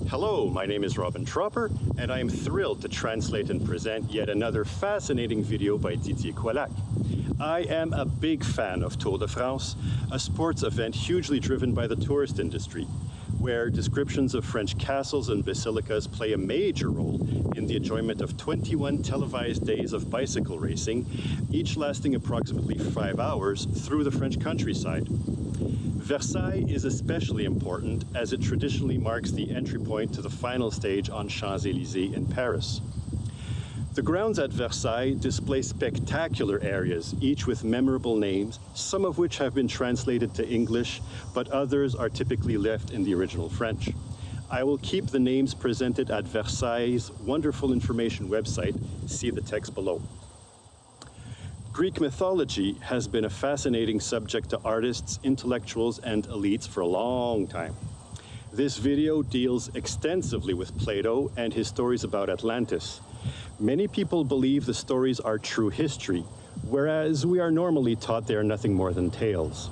Hello, my name is Robin Tropper, and I am thrilled to translate and present yet another fascinating video by Didier Coillac. I am a big fan of Tour de France, a sports event hugely driven by the tourist industry, where descriptions of French castles and basilicas play a major role in the enjoyment of 21 televised days of bicycle racing, each lasting approximately 5 hours through the French countryside. Versailles is especially important as it traditionally marks the entry point to the final stage on Champs-Élysées in Paris. The grounds at Versailles display spectacular areas, each with memorable names, some of which have been translated to English, but others are typically left in the original French. I will keep the names presented at Versailles' wonderful information website. See the text below. Greek mythology has been a fascinating subject to artists, intellectuals, and elites for a long time. This video deals extensively with Plato and his stories about Atlantis. Many people believe the stories are true history, whereas we are normally taught they are nothing more than tales.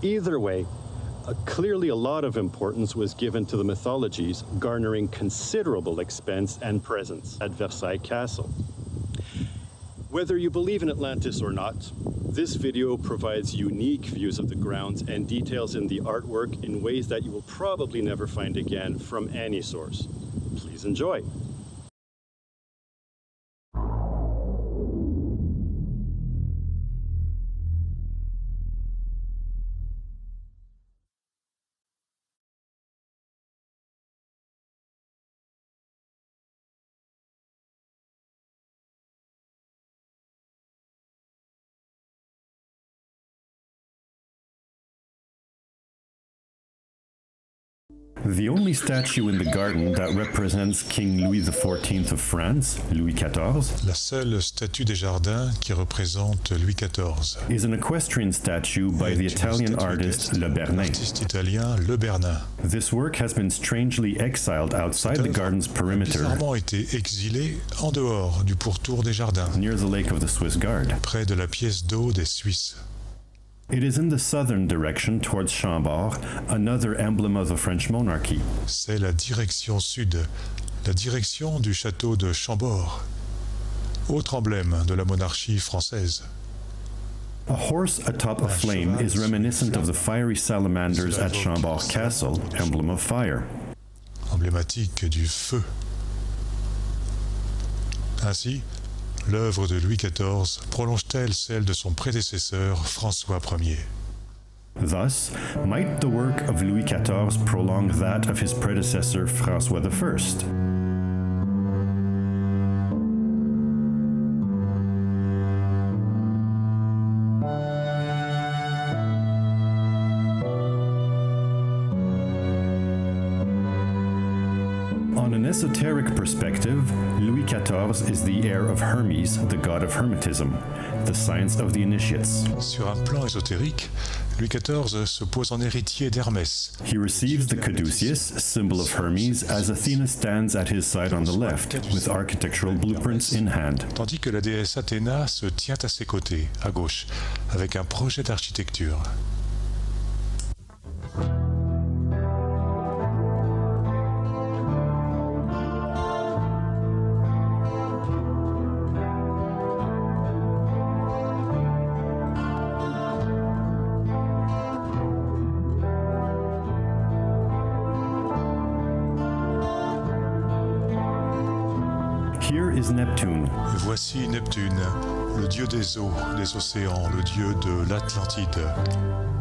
Either way, clearly a lot of importance was given to the mythologies, garnering considerable expense and presence at Versailles Castle. Whether you believe in Atlantis or not, this video provides unique views of the grounds and details in the artwork in ways that you will probably never find again from any source. Please enjoy. The only statue in the garden that represents King Louis XIV of France, Louis XIV, la seule statue des jardins qui représente Louis XIV, is an equestrian statue by the Italian artist Le Bernin. L'artiste italien Le Bernin. This work has been strangely exiled outside the garden's perimeter, bizarrement été exilé en dehors du pourtour des jardins, near the lake of the Swiss Guard. près de la pièce d'eau des Suisses. It is in the southern direction towards Chambord, another emblem of the French monarchy. C'est la direction sud, la direction du château de Chambord, autre emblème de la monarchie française. A horse atop a flame is reminiscent of the fiery salamanders at Chambord Castle, emblem of fire. Emblématique du feu. Ainsi, l'œuvre de Louis XIV prolonge-t-elle celle de son prédécesseur François Ier? Thus, might the work of Louis XIV prolong that of his predecessor François I? On an esoteric perspective, Louis XIV is the heir of Hermes, the god of Hermetism, the science of the initiates. Sur un plan ésotérique, Louis XIV se pose en héritier d'Hermès. He receives the caduceus, symbol of Hermes, as Athena stands at his side on the left, with architectural blueprints in hand. Tandis que la déesse Athéna se tient à ses côtés, à gauche, avec un projet d'architecture. Here is Neptune. Voici Neptune, le dieu des eaux, des océans, le dieu de l'Atlantide,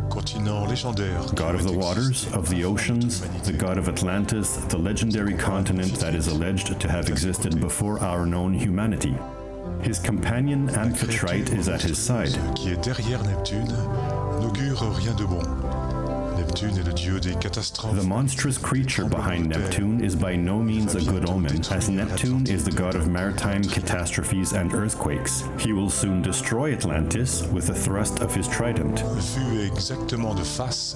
continent légendaire. God of the waters, of the oceans, the god of Atlantis, the legendary continent that is alleged to have existed before our known humanity. His companion Amphitrite is at his side. Qui est derrière Neptune n'augure rien de bon. Neptune est le dieu des catastrophes. The monstrous creature behind Neptune is by no means a good omen, as Neptune is the god of maritime catastrophes and earthquakes. He will soon destroy Atlantis with a thrust of his trident. Vu exactement de face,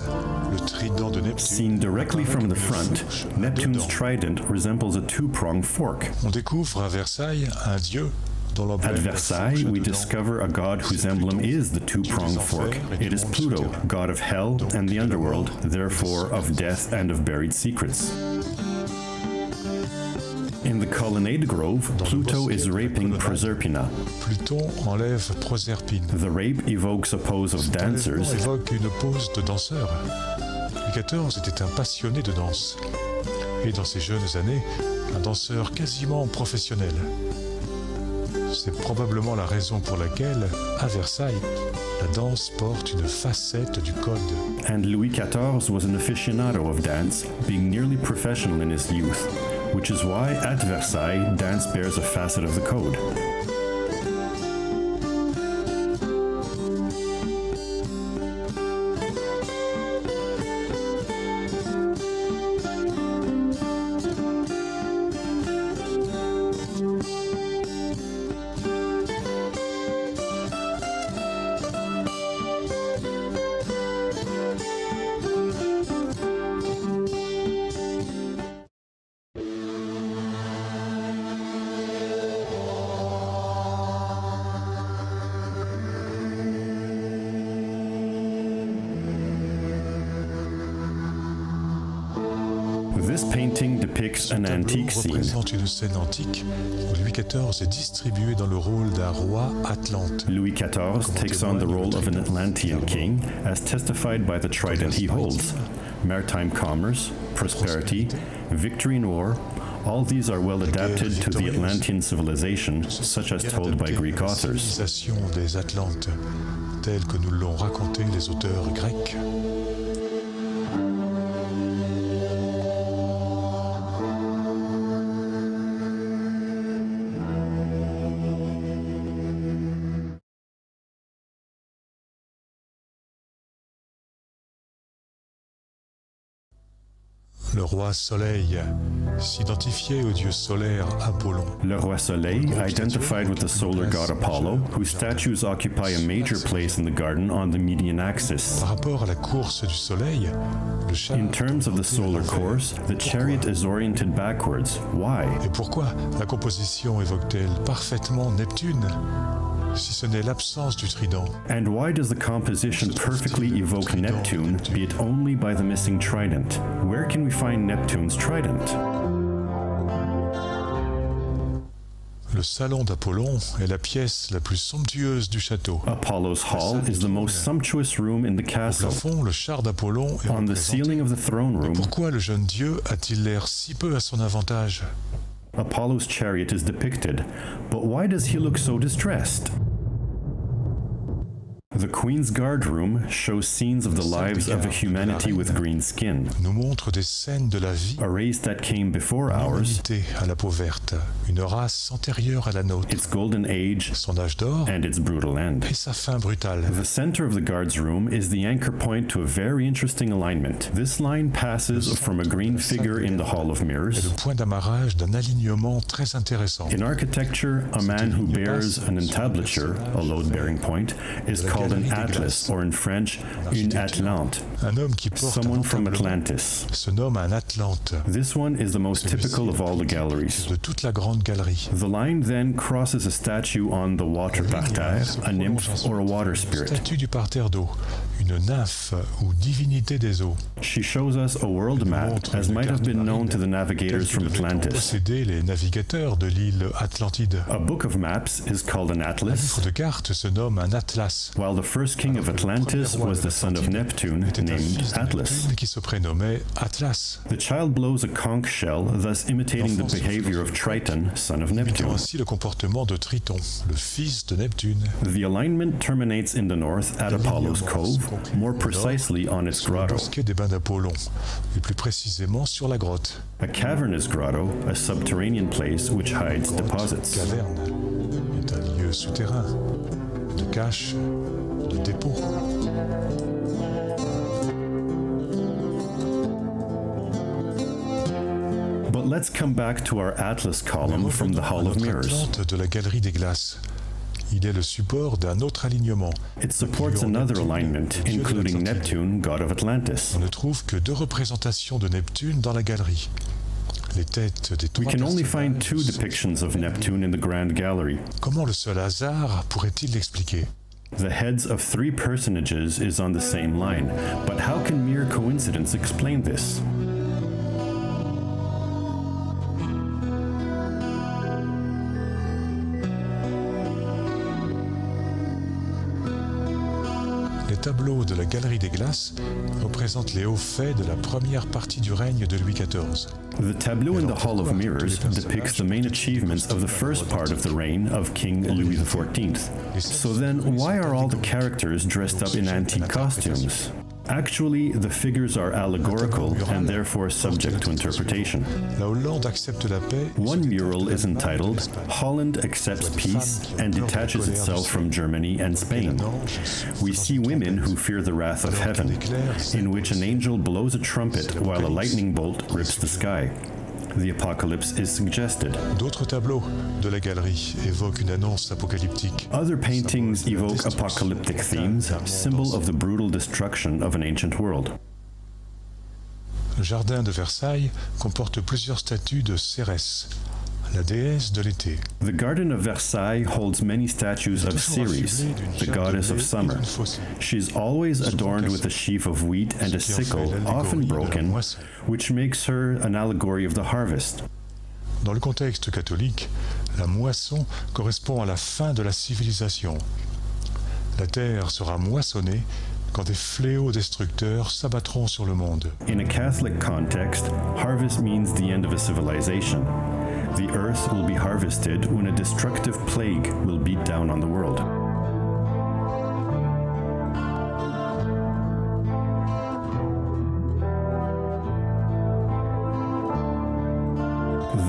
le trident de Neptune. Seen directly from the front, Neptune's trident resembles a two-pronged fork. On découvre à Versailles un dieu At Versailles, we discover a god whose emblem is the two-pronged fork. It is Pluto, god of hell and the underworld, therefore of death and of buried secrets. In the colonnade grove, Pluto is raping Proserpina. Pluton enlève Proserpine. The rape evokes a pose of Cet enlèvement dancers, évoque une pose de danseur. Louis XIV était un passionné de danse. Et dans ses jeunes années, un danseur quasiment professionnel. C'est probablement la raison pour laquelle, à Versailles, la danse porte une facette du code. and Louis XIV was an aficionado of dance, being nearly professional in his youth, which is why at Versailles dance bears a facet of the code. This painting depicts an antique scene. Représente une scène antique où Louis XIV est distribué dans le rôle d'un roi atlante. Louis XIV takes on the role of an Atlantean king, as testified by the trident he holds. Maritime commerce, prosperity, victory in war, all these are well adapted to the Atlantean civilization, such as told by Greek authors. Civilisation des Atlantes, telle que nous l'ont raconté les auteurs grecs. Le roi Soleil s'identifiait au dieu solaire Apollon. Le Roi Soleil, identified with the solar god Apollo, whose statues occupy a major place in the garden on the median axis. Par rapport à la course du Soleil, le char In terms of the solar course, the chariot is oriented backwards. Why? Et pourquoi la composition évoque-t-elle parfaitement Neptune, si ce n'est l'absence du trident? And why does the composition perfectly evoke Neptune, be it only by the missing trident? Where can we find Neptune's trident? Le salon d'Apollon est la pièce la plus somptueuse du château. Apollo's hall is the most sumptuous room in the Au castle. plafond, le char d'Apollon est On the représenté. ceiling of the throne room, Pourquoi le jeune dieu a-t-il l'air si peu à son avantage? Apollo's chariot is depicted, but why does he look so distressed? The Queen's Guard room shows scenes of the lives of a humanity with green skin, Nous montre des scènes de la vie a race that came before ours, humanité à la peau verte, une race antérieure à la nôtre, its golden age, son âge d'or and its brutal end. et sa fin brutale. The center of the guard's room is the anchor point to a very interesting alignment. This line passes from a green figure in the Hall of Et Mirrors. le point d'amarrage d'un alignement très intéressant. In architecture, a man who bears an entablature, a load-bearing point, is called an atlas, or in French, une Atlante, Un homme qui porte someone un from entablement Atlantis. se nomme un Atlante. This one is the most typical of all the galleries. De toute la grande galerie. The line then crosses a statue on the water parterre, a nymph or a water spirit. Statue du parterre d'eau, une nymphe ou divinité des eaux. She shows us a world map, as might have been known to the navigators from Atlantis. Posséder les navigateurs de l'île Atlantide. A book of maps is called an Un atlas, livre de cartes se nomme un atlas. while the first king of Atlantis was the son of Neptune, Était un named fils de Atlas. Neptune qui se prénommait Atlas. The child blows a conch shell, thus imitating the behavior of Triton, son of Imitant Neptune. ainsi le comportement de Triton, le fils de Neptune. The alignment terminates in the north at Apollo's Cove, more precisely on its Sur le grotto. bosquet des bains d'Apollon, et plus précisément sur la grotte. A cavernous grotto, a subterranean place which hides deposits. Caverne est un lieu souterrain de cache, de dépôt. But let's come back to our Atlas column from the Hall of Notre Mirrors. Atlante de la galerie des glaces. Il est le support d'un autre alignement. It supports another alignment, including Neptune, god of Atlantis. On ne trouve que deux représentations de Neptune dans la galerie. Les têtes des We trois can only find personnages two sont depictions of Neptune in the Grand Gallery. Comment le seul hasard pourrait-il l'expliquer? The heads of three personages is on the same line, but how can mere coincidence explain this? tableau de la Galerie des Glaces représente les hauts faits de la première partie du règne de Louis XIV. The tableau in the Hall of Mirrors depicts the main achievements of the first part of the reign of King Louis XIV. So then, why are all the characters dressed up in antique costumes? Actually, the figures are allegorical and therefore subject to interpretation. La Hollande accepte la paix. One mural is entitled "Holland Accepts Peace and Detaches Itself from Germany and Spain." We see women who fear the wrath of heaven, in which an angel blows a trumpet while a lightning bolt rips the sky. The apocalypse is suggested. D'autres tableaux de la galerie évoquent une annonce apocalyptique. Other paintings evoke apocalyptic themes, symbol of the brutal destruction of an ancient world. Le jardin de Versailles comporte plusieurs statues de Cérès, la déesse de l'été. The Garden of Versailles holds many statues of Ceres, the goddess of summer. She is always adorned with a sheaf of wheat and a sickle, often broken, which makes her an allegory of the harvest. Dans le contexte catholique, la moisson correspond à la fin de la civilisation. La terre sera moissonnée quand des fléaux destructeurs s'abattront sur le monde. In a Catholic context, harvest means the end of a civilization. The earth will be harvested when a destructive plague will beat down on the world.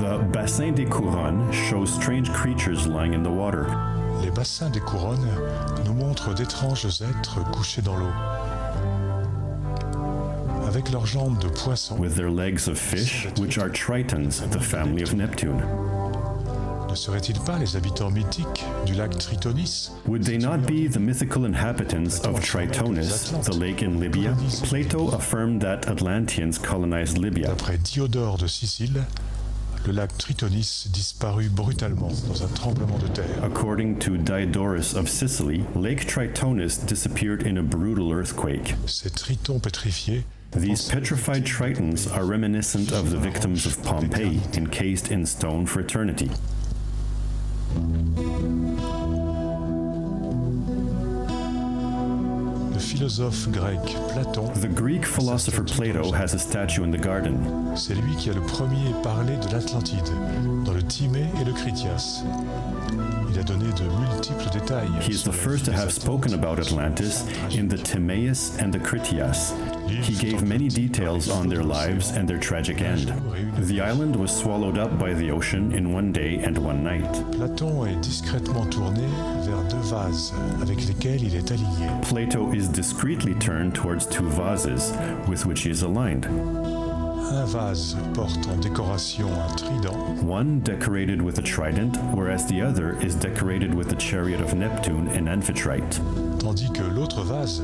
The Bassin des Couronnes shows strange creatures lying in the water. Les bassins des couronnes nous montrent d'étranges êtres couchés dans l'eau. Avec leurs jambes de poisson, with their legs of fish, which are tritons, the family of Neptune. Ne seraient-ils pas les habitants mythiques du lac Tritonis? Would they not be the mythical inhabitants of Tritonis, the lake in Libya? Plato affirmed that Atlanteans colonized Libya. D'après Diodore de Sicile, le lac Tritonis disparut brutalement dans un tremblement de terre. According to Diodorus of Sicily, Lake Tritonis disappeared in a brutal earthquake. Ces tritons pétrifiés, these petrified tritons are reminiscent of the victims of Pompeii, encased in stone for eternity. le philosophe grec Platon, The Greek philosopher Plato has a statue in the garden. c'est lui qui a le premier parlé de l'Atlantide, dans le Timée et le Critias. Il a donné de multiples détails. He is the first to have spoken about Atlantis in the Timaeus and the Critias. He gave many details on their lives and their tragic end. The island was swallowed up by the ocean in one day and one night. Platon est discrètement tourné vers deux vases avec lesquels il est aligné. Plato is discreetly turned towards two vases with which he is aligned. Un vase porte en décoration un trident. One decorated with a trident, whereas the other is decorated with the chariot of Neptune and Amphitrite. Tandis que l'autre vase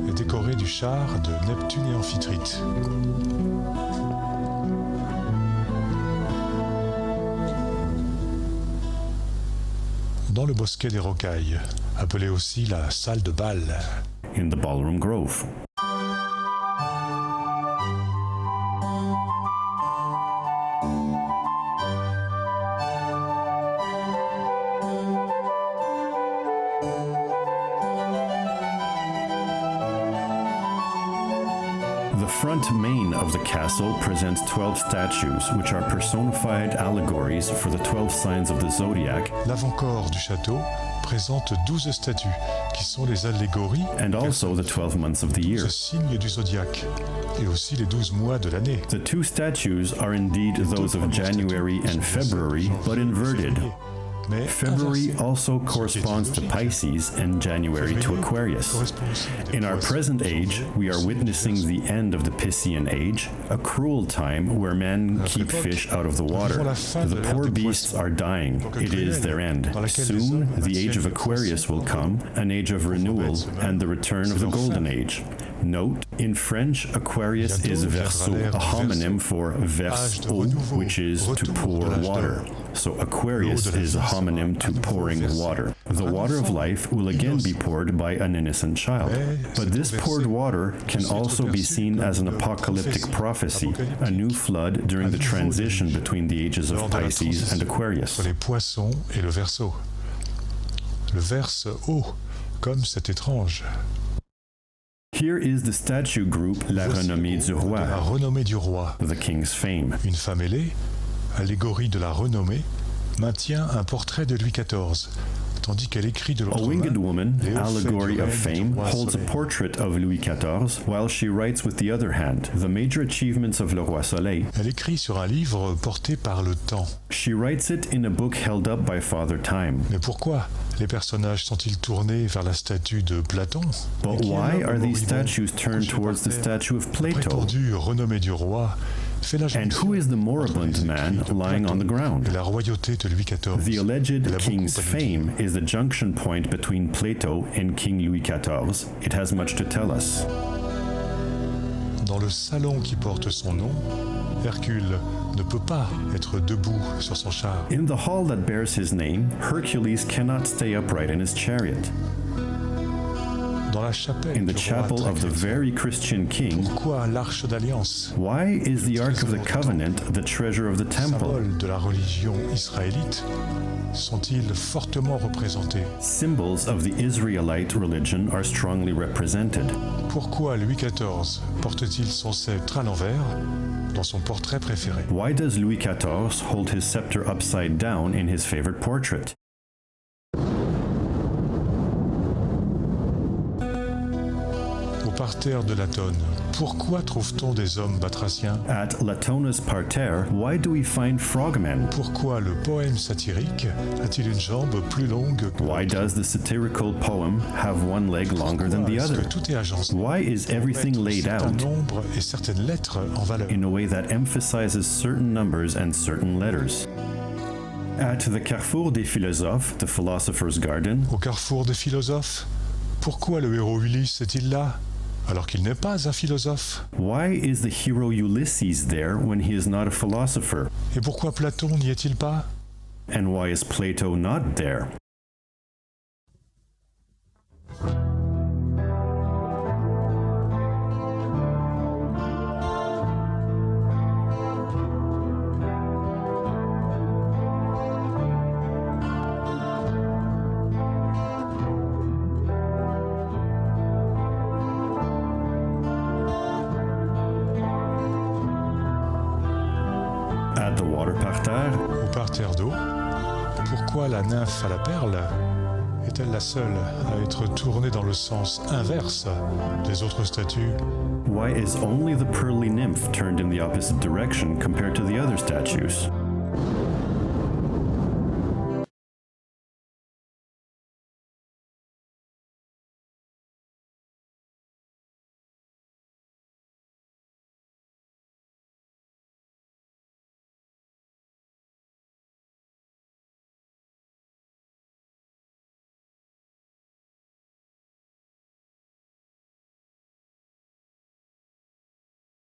est décoré du char de Neptune et Amphitrite. Dans le bosquet des rocailles, appelé aussi la salle de bal. In the Ballroom Grove. The front main of the castle presents 12 statues, which are personified allegories for the 12 signs of the zodiac. L'avant-corps du château présente 12 statues, qui sont les allégories and also the 12 months of the year. des signes du zodiaque, et aussi les 12 mois de l'année. The two statues are indeed those of January and February, but inverted. Mais February inversé, also corresponds to Pisces and January to Aquarius. In our present age, we are witnessing the end of the Piscean age, a cruel time where men keep fish out of the water. The poor beasts are dying. It is their end. Soon, the age of Aquarius will come, an age of renewal, and the return of the Golden Age. Note, in French, Aquarius is Verseau, a homonym for verse eau, which is to pour water. So Aquarius is a homonym to pouring water. The water of life will again be poured by an innocent child. But this poured water can also be seen as an apocalyptic prophecy, a new flood during the transition between the ages of Pisces and Aquarius. Entre les poissons et le Verseau. Le verse eau, comme c'est étrange. Here is the statue group La Voici le Renommée du groupe de la Roi, renommée du roi. the King's Fame. Une femme ailée, allégorie de la renommée, maintient un portrait de Louis XIV, tandis qu'elle écrit de A l'autre winged main woman, les hauts faits allegory du of règne fame, du roi holds a Soleil. portrait of Louis XIV, while she writes with the other hand the major achievements of Le Roi Soleil. Elle écrit sur un livre porté par le temps. She writes it in a book held up by Father Time. Mais pourquoi les personnages sont-ils tournés vers la statue de Platon? Et But qui est why l'homme are these moribond statues turned couché par towards the terre? statue of La Plato? prétendue renommée du roi fait la And jonction who is the entre moribund les man écrits de lying on the Platon ground? et la royauté de Louis XIV. The alleged Elle a king's beaucoup à nous dire. fame is the junction point between Plato and King Louis XIV. It has much to tell us. Dans le salon qui porte son nom, Hercule ne peut pas être debout sur son char. In the hall that bears his name, Hercules cannot stay upright in his chariot. Dans la chapelle In the du roi chapel très of the chrétien, very Christian king, pourquoi l'arche d'alliance, why is the Ark of the Covenant the treasure of the temple? symbole de la religion israélite, sont-ils fortement représentés? Symbols of the Israelite religion are strongly represented. Pourquoi Louis XIV porte-t-il son sceptre à l'envers dans son portrait préféré? Why does Louis XIV hold his scepter upside down in his favorite portrait? Au parterre de Latone, pourquoi trouve-t-on des hommes batraciens? At Latona's parterre, why do we find frogmen? Pourquoi le poème satirique a-t-il une jambe plus longue que Why does the satirical poem have one leg longer than the Pourquoi est-ce other? que tout est agencé Why is everything pour laid mettre un out nombre et certaines lettres en valeur? in a way that emphasizes certain numbers and certain letters? At the Carrefour des Philosophes, the Philosopher's Garden, Au carrefour des philosophes, pourquoi le héros Ulysse est-il là alors qu'il n'est pas un philosophe? why is the hero Ulysses there when he is not a philosopher? Et pourquoi Platon n'y est-il pas? And why is Plato not there? At the water parterre, Au parterre d'eau, pourquoi la nymphe à la perle est-elle la seule à être tournée dans le sens inverse des autres statues? why is only the pearly nymph turned in the opposite direction compared to the other statues?